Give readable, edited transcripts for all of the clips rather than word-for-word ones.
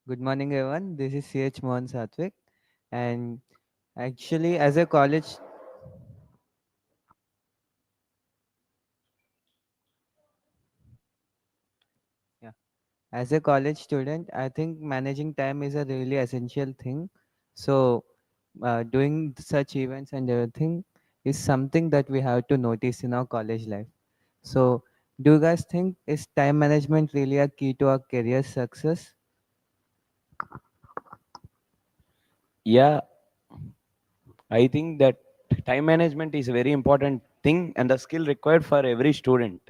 Good morning, everyone. This is CH Mohan Satvik, and actually, as a college, yeah, as a college student, I think managing time is a really essential thing. So, doing such events and everything is something that we have to notice in our college life. So, do you guys think is time management really a key to our career success? Yeah, I think that time management is a very important thing and the skill required for every student.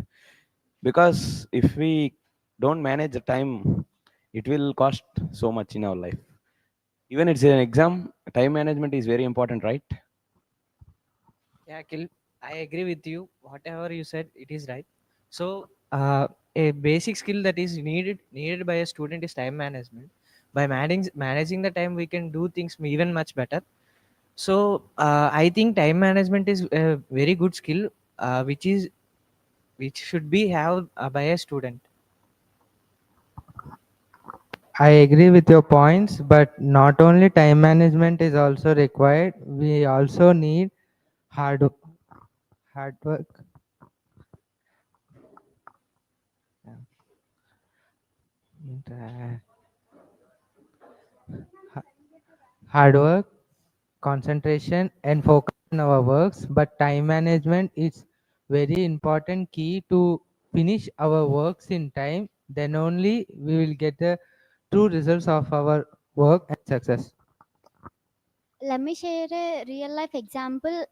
Because if we don't manage the time, it will cost so much in our life. Even it's an exam, time management is very important, right? Yeah, Kil, I agree with you. Whatever you said, it is right. So, a basic skill that is needed by a student is time management. By managing the time, we can do things even much better. So, I think time management is a very good skill, which should be have by a student. I agree with your points, but not only time management is also required, we also need hard hard work, uh, ha- hard work, concentration, and focus on our works. But time management is very important key to finish our works in time. Then only we will get the true results of our work and success. Let me share a real life example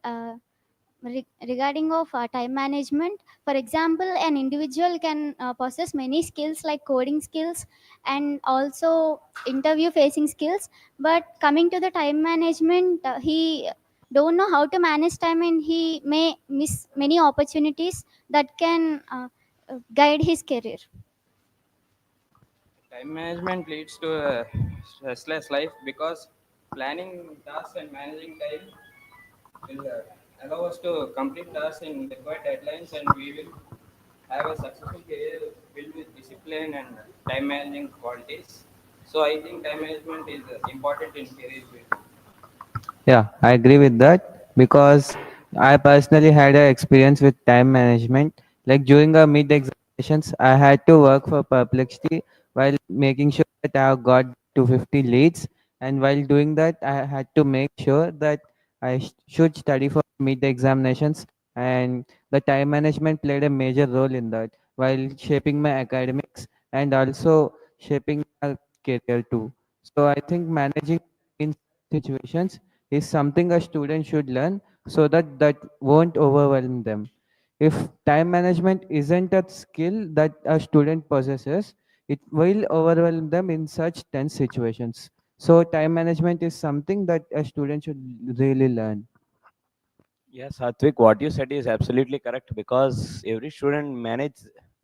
regarding of time management. For example, an individual can possess many skills like coding skills and also interview facing skills, but coming to the time management, he don't know how to manage time and he may miss many opportunities that can guide his career. Time management leads to a stressless life because planning tasks and managing time will allow us to complete tasks in required deadlines, and we will have a successful career built with discipline and time managing qualities. So I think time management is important in career building. Yeah, I agree with that because I personally had an experience with time management. Like during our mid examinations, I had to work for Perplexity while making sure that I have got 250 leads. And while doing that, I had to make sure that should study for mid examinations. And the time management played a major role in that while shaping my academics and also shaping my career too. So I think managing in situations is something a student should learn so that that won't overwhelm them. If time management isn't a skill that a student possesses, it will overwhelm them in such tense situations. So time management is something that a student should really learn. Yes, Satvik, what you said is absolutely correct because every student manage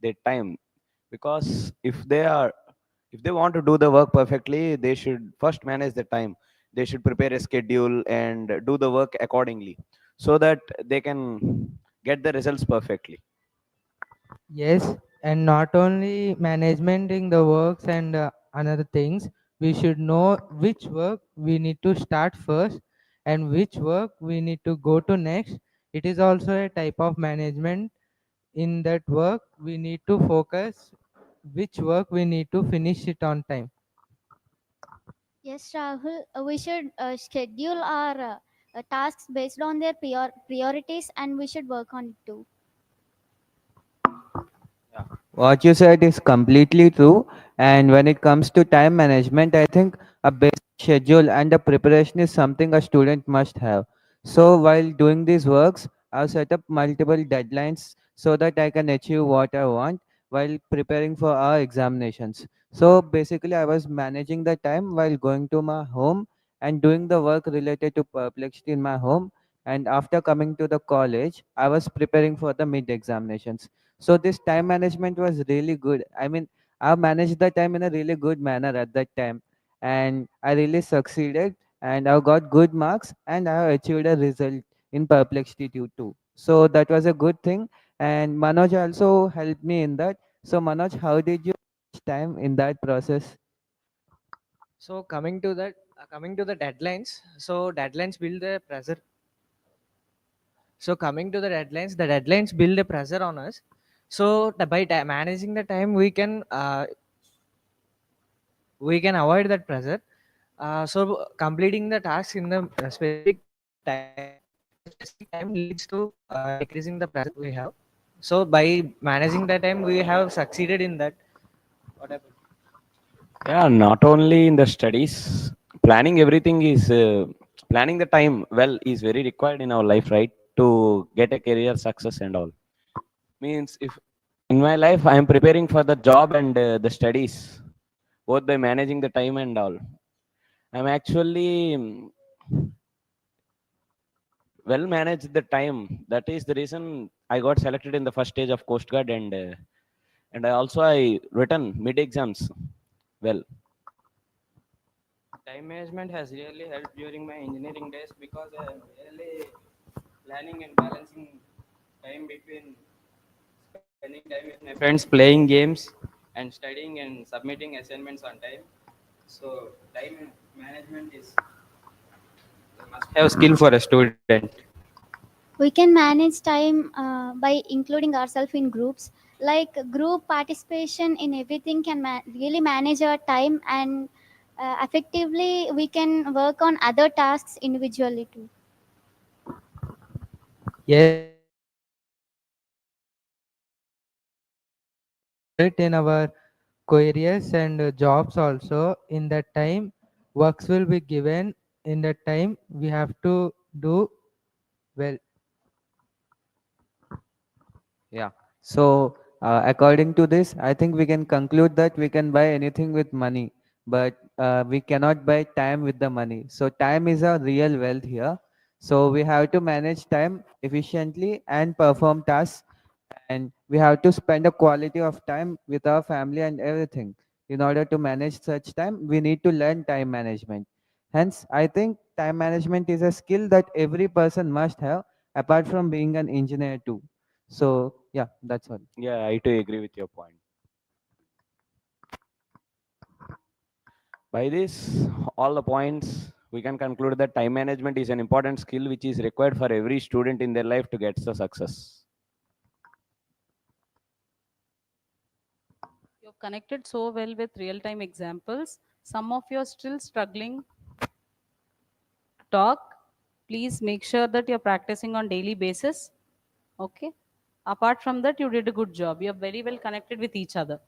their time. Because if they want to do the work perfectly, they should first manage the time. They should prepare a schedule and do the work accordingly so that they can get the results perfectly. Yes, and not only management in the works and another things, we should know which work we need to start first and which work we need to go to next. It is also a type of management. In that work, we need to focus which work we need to finish it on time. Yes, Rahul, we should schedule our tasks based on their priorities and we should work on it too. Yeah. What you said is completely true. And when it comes to time management, I think a basic schedule and a preparation is something a student must have. So while doing these works, I've set up multiple deadlines so that I can achieve what I want while preparing for our examinations. So basically, I was managing the time while going to my home and doing the work related to perplexity in my home. And after coming to the college, I was preparing for the mid examinations. So this time management was really good. I mean, I managed the time in a really good manner at that time, and I really succeeded, and I got good marks, and I have achieved a result in perplexity too. So that was a good thing, and Manoj also helped me in that. So Manoj, how did you manage time in that process? So coming to the deadlines. So deadlines build the pressure. So coming to the deadlines build a pressure on us. So by managing the time, we can avoid that pressure. So completing the task in the specific time, in the specific time leads to decreasing the pressure we have. So by managing the time, we have succeeded in that. What happened? Yeah, not only in the studies, planning everything is planning the time well is very required in our life, right? To get a career success and all. Means if in my life I am preparing for the job and the studies, both by managing the time and all. I'm actually well managed the time. That is the reason I got selected in the first stage of Coast Guard, and I written mid exams well. Time management has really helped during my engineering days because I am really planning and balancing time between spending time with my friends, playing games, and studying and submitting assignments on time. So time management is a must-have skill for a student. We can manage time by including ourselves in groups. Like group participation in everything can really manage our time, and effectively we can work on other tasks individually too. Yes, it in our careers and jobs also. In that time, works will be given. In that time, we have to do well. Yeah. So, according to this, I think we can conclude that we can buy anything with money, but we cannot buy time with the money. So, time is a real wealth here. So, we have to manage time efficiently and perform tasks, and we have to spend a quality of time with our family and everything. In order to manage such time, we need to learn time management. Hence, I think time management is a skill that every person must have, apart from being an engineer too. So yeah, that's all. Yeah, I too agree with your point. By this, all the points, we can conclude that time management is an important skill which is required for every student in their life to get the success. You've connected so well with real time examples. Some of you are still struggling to talk. Please make sure that you're practicing on daily basis. Okay. Apart from that, you did a good job. You're very well connected with each other.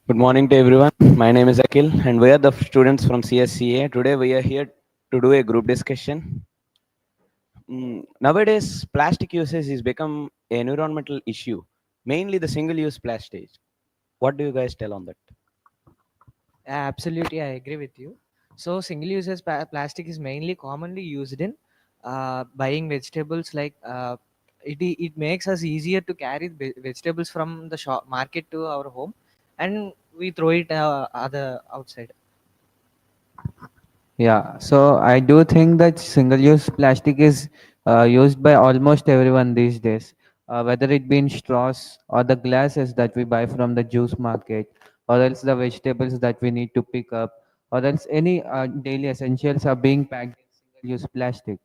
Good morning to everyone. My name is Akhil, and we are the students from CSE-A. Today, we are here to do a group discussion. Nowadays, plastic usage is become an environmental issue, mainly the single-use plastic. What do you guys tell on that? Absolutely, I agree with you. So, single-use plastic is mainly commonly used in buying vegetables. It makes us easier to carry vegetables from the shop market to our home, and we throw it other outside. Yeah, so I do think that single-use plastic is used by almost everyone these days, whether it be in straws or the glasses that we buy from the juice market, or else the vegetables that we need to pick up, or else any daily essentials are being packed in single-use plastic.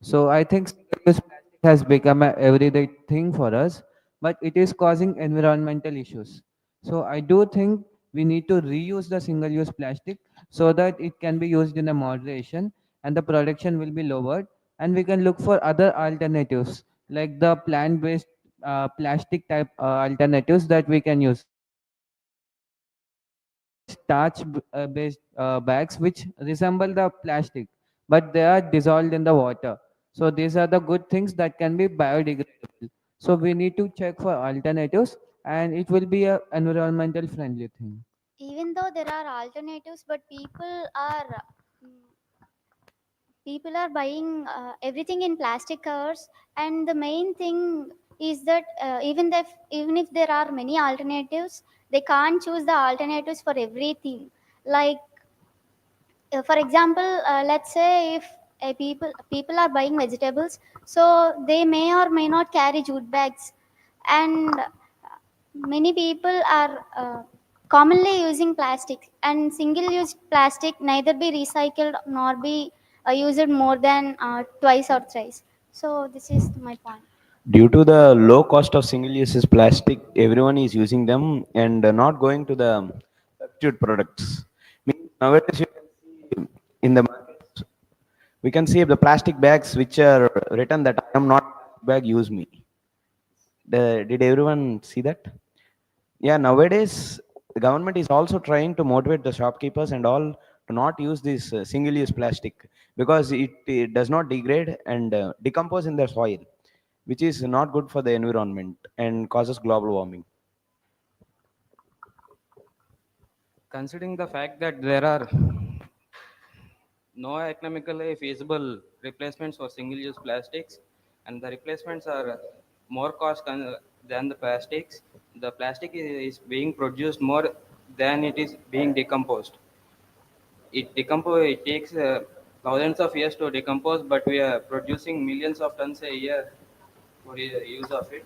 So I think single-use plastic has become a everyday thing for us, but it is causing environmental issues. So I do think we need to reuse the single-use plastic so that it can be used in a moderation and the production will be lowered, and we can look for other alternatives like the plant-based plastic type alternatives that we can use, like the based bags which resemble the plastic but they are dissolved in the water. So these are the good things that can be biodegradable. So we need to check for alternatives and it will be a environmental friendly thing. Even though there are alternatives, but mm, people are buying everything in plastic covers, and the main thing is that even if there are many alternatives, they can't choose the alternatives for everything. Like for example, let's say if people are buying vegetables, so they may or may not carry jute bags, and many people are commonly using plastic, and single use plastic neither be recycled nor be used more than twice or thrice. So this is my point. Due to the low cost of single-use plastic, everyone is using them and not going to the substitute products. Nowadays, you can see in the markets, we can see the plastic bags which are written that I am not plastic bag, use me. Did everyone see that? Yeah, nowadays the government is also trying to motivate the shopkeepers and all to not use this single-use plastic because it does not degrade and decompose in the soil, which is not good for the environment and causes global warming. Considering the fact that there are no economically feasible replacements for single-use plastics, and the replacements are more than the plastics. The plastic is being produced more than it is being decomposed. It takes thousands of years to decompose, but we are producing millions of tons a year for use of it.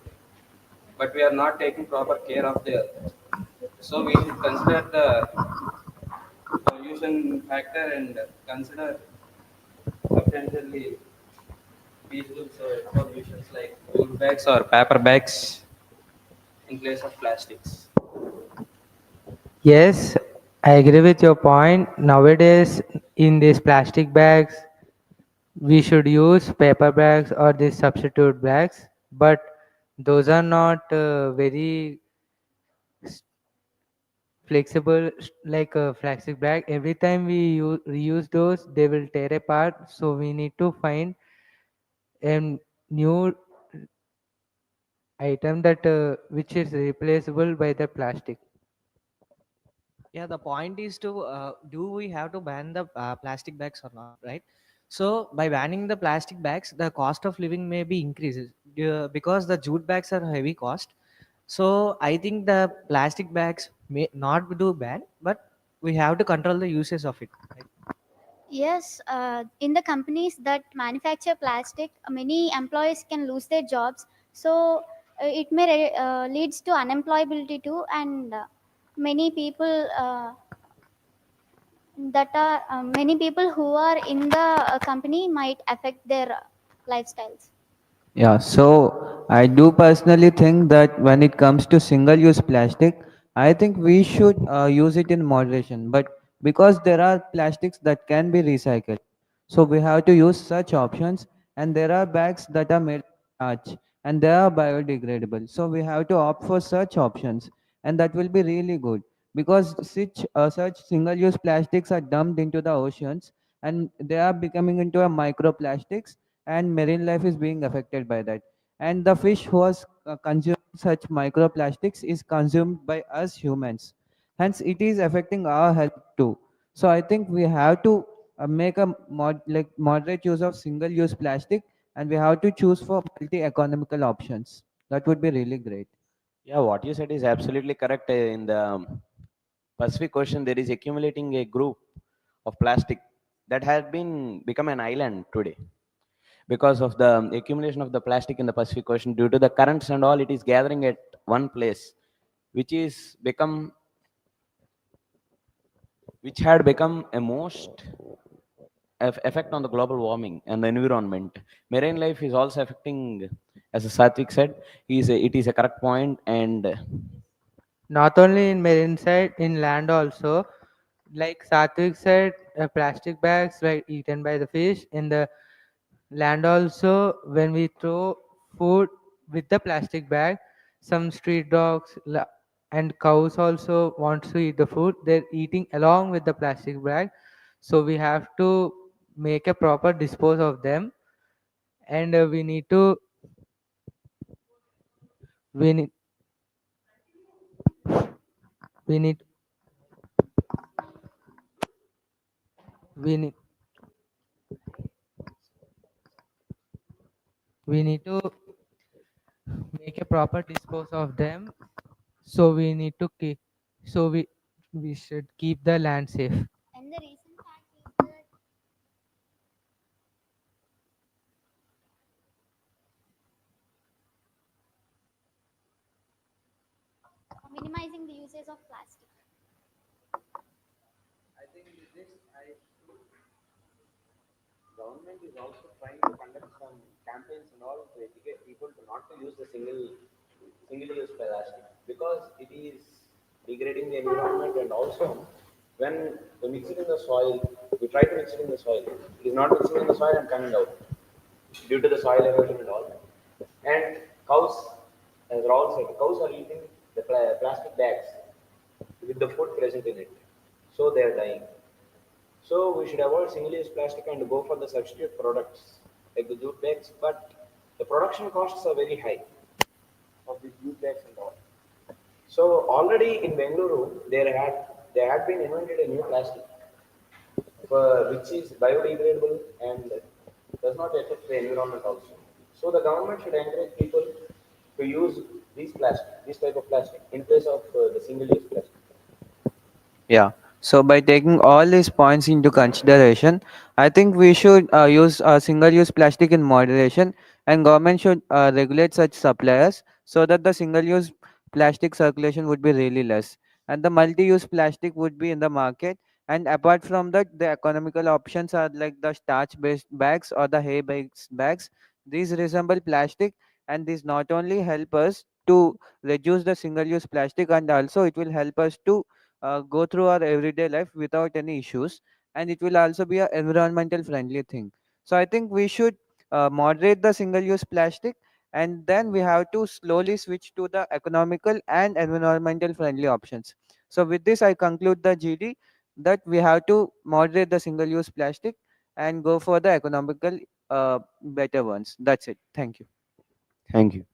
But we are not taking proper care of the earth. So we should consider the pollution factor and consider substantially feasible solutions like jute bags or paper bags in place of plastics. Yes, I agree with your point. Nowadays, in these plastic bags, we should use paper bags or these substitute bags, but those are not very flexible like a plastic bag. Every time we reuse those, they will tear apart. So we need to find a new item that which is replaceable by the plastic. Yeah, the point is to do we have to ban the plastic bags or not, right? So by banning the plastic bags, the cost of living may be increases because the jute bags are heavy cost. So I think the plastic bags may not do ban, but we have to control the uses of it, right? Yes, in the companies that manufacture plastic, many employees can lose their jobs. So it may leads to unemployability too, and many people many people who are in the company might affect their lifestyles. Yeah, so I do personally think that when it comes to single use plastic, I think we should use it in moderation. But because there are plastics that can be recycled, so we have to use such options. And there are bags that are made of starch and they are biodegradable. So we have to opt for such options, and that will be really good. because such single-use plastics are dumped into the oceans, and they are becoming into a microplastics, and marine life is being affected by that. And the fish who was consuming such microplastics is consumed by us humans. Hence, it is affecting our health too. So I think we have to make a moderate use of single-use plastic, and we have to choose for multi-economical options. That would be really great. Yeah, what you said is absolutely correct. In the Pacific Ocean, there is accumulating a group of plastic that has been become an island today because of the accumulation of the plastic in the Pacific Ocean due to the currents and all. It is gathering at one place, which is become which had become a most effect on the global warming and the environment. Marine life is also affecting, as Satvik said. It is a correct point, and Not only in marine side, in land also. Like Satvik said, plastic bags were eaten by the fish. In the land also, when we throw food with the plastic bag, some street dogs and cows also want to eat the food. They're eating along with the plastic bag. So we have to make a proper dispose of them, and we need we need we need we need to make a proper dispose of them. So we need to keep so we should keep the land safe. And the recent fact is that minimizing the usage of plastic. government is also trying to conduct some campaigns and all to educate people to not to use the single use plastic because it is degrading the environment, and also when we mix it in the soil, we try to mix it in the soil. It is not mixing in the soil and coming out due to the soil erosion and all. And cows, as Raul said, cows are eating the plastic bags with the food present in it, so they are dying. So we should avoid single-use plastic and go for the substitute products like the jute bags. But the production costs are very high of the jute bags and all. So already in Bengaluru, there had been invented a new plastic which is biodegradable and does not affect the environment also. So the government should encourage people to use this type of plastic in place of the single-use plastic. Yeah. So by taking all these points into consideration, I think we should use single-use plastic in moderation, and government should regulate such suppliers so that the single-use plastic circulation would be really less, and the multi-use plastic would be in the market. And apart from that, the economical options are like the starch-based bags or the hay-based bags. These resemble plastic, and these not only help us to reduce the single-use plastic, and also it will help us to go through our everyday life without any issues, and it will also be a environmental friendly thing. So I think we should moderate the single use plastic, and then we have to slowly switch to the economical and environmental friendly options. So with this I conclude the GD that we have to moderate the single use plastic and go for the economical better ones. That's it. Thank you. Thank you.